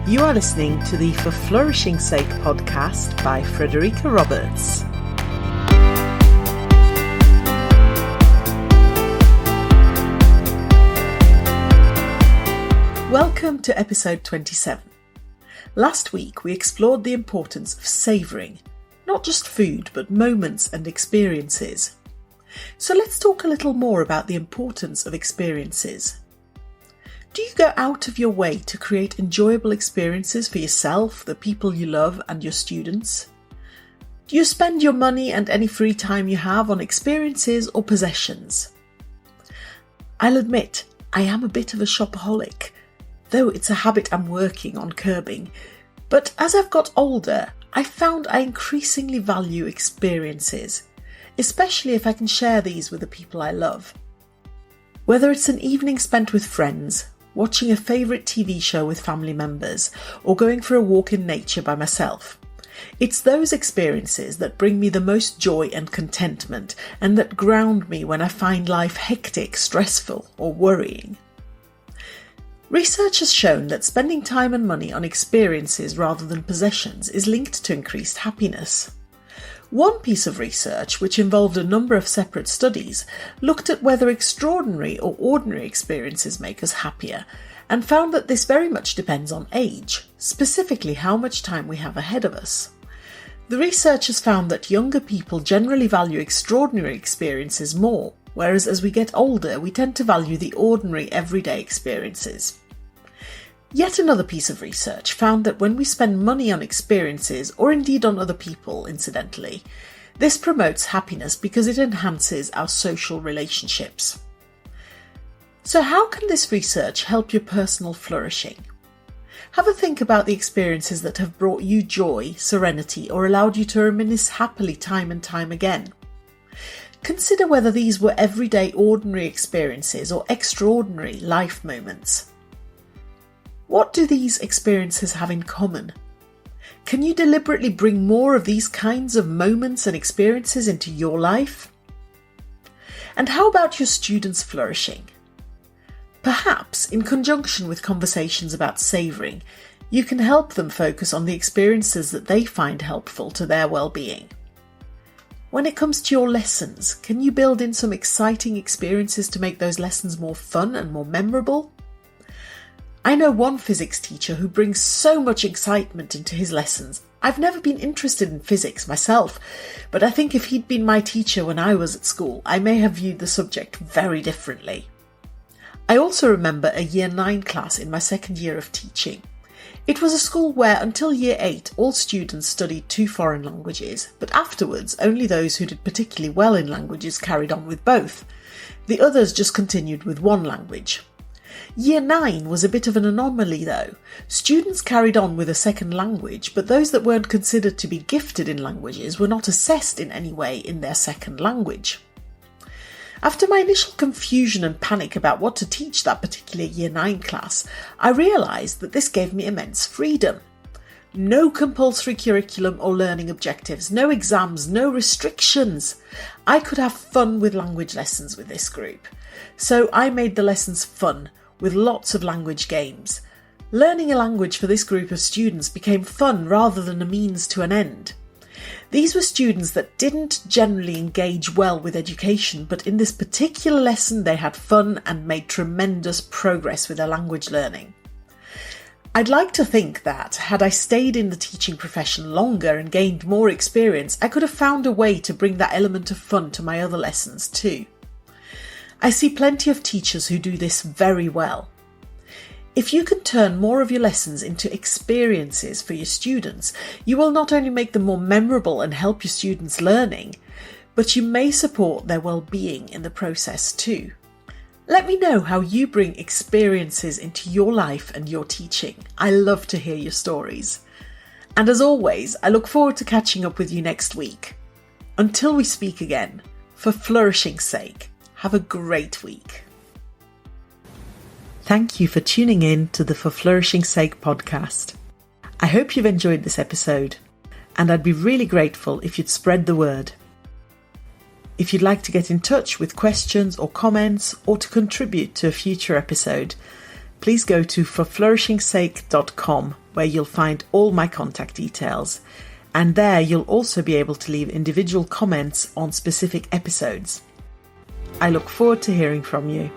You are listening to the For Flourishing's Sake podcast by Frederica Roberts. Welcome to episode 27. Last week we explored the importance of savouring, not just food but moments and experiences. So let's talk a little more about the importance of experiences. Do you go out of your way to create enjoyable experiences for yourself, the people you love, and your students? Do you spend your money and any free time you have on experiences or possessions? I'll admit, I am a bit of a shopaholic, though it's a habit I'm working on curbing. But as I've got older, I found I increasingly value experiences, especially if I can share these with the people I love. Whether it's an evening spent with friends, watching a favourite TV show with family members, or going for a walk in nature by myself. It's those experiences that bring me the most joy and contentment, and that ground me when I find life hectic, stressful, or worrying. Research has shown that spending time and money on experiences rather than possessions is linked to increased happiness. One piece of research, which involved a number of separate studies, looked at whether extraordinary or ordinary experiences make us happier, and found that this very much depends on age, specifically how much time we have ahead of us. The researchers found that younger people generally value extraordinary experiences more, whereas as we get older we tend to value the ordinary everyday experiences. Yet another piece of research found that when we spend money on experiences, or indeed on other people incidentally, this promotes happiness because it enhances our social relationships. So how can this research help your personal flourishing? Have a think about the experiences that have brought you joy, serenity, or allowed you to reminisce happily time and time again. Consider whether these were everyday ordinary experiences or extraordinary life moments. What do these experiences have in common? Can you deliberately bring more of these kinds of moments and experiences into your life? And how about your students' flourishing? Perhaps, in conjunction with conversations about savouring, you can help them focus on the experiences that they find helpful to their well-being. When it comes to your lessons, can you build in some exciting experiences to make those lessons more fun and more memorable? I know one physics teacher who brings so much excitement into his lessons. I've never been interested in physics myself, but I think if he'd been my teacher when I was at school, I may have viewed the subject very differently. I also remember a Year 9 class in my second year of teaching. It was a school where until Year 8 all students studied 2 foreign languages, but afterwards only those who did particularly well in languages carried on with both. The others just continued with one language. Year 9 was a bit of an anomaly though. Students carried on with a second language, but those that weren't considered to be gifted in languages were not assessed in any way in their second language. After my initial confusion and panic about what to teach that particular Year 9 class, I realised that this gave me immense freedom. No compulsory curriculum or learning objectives, no exams, no restrictions. I could have fun with language lessons with this group. So I made the lessons fun, with lots of language games. Learning a language for this group of students became fun rather than a means to an end. These were students that didn't generally engage well with education, but in this particular lesson they had fun and made tremendous progress with their language learning. I'd like to think that, had I stayed in the teaching profession longer and gained more experience, I could have found a way to bring that element of fun to my other lessons too. I see plenty of teachers who do this very well. If you can turn more of your lessons into experiences for your students, you will not only make them more memorable and help your students' learning, but you may support their well-being in the process too. Let me know how you bring experiences into your life and your teaching. I love to hear your stories. And as always, I look forward to catching up with you next week. Until we speak again, for flourishing's sake, have a great week. Thank you for tuning in to the For Flourishing's Sake podcast. I hope you've enjoyed this episode, and I'd be really grateful if you'd spread the word. If you'd like to get in touch with questions or comments, or to contribute to a future episode, please go to forflourishingsake.com, where you'll find all my contact details. And there you'll also be able to leave individual comments on specific episodes. I look forward to hearing from you.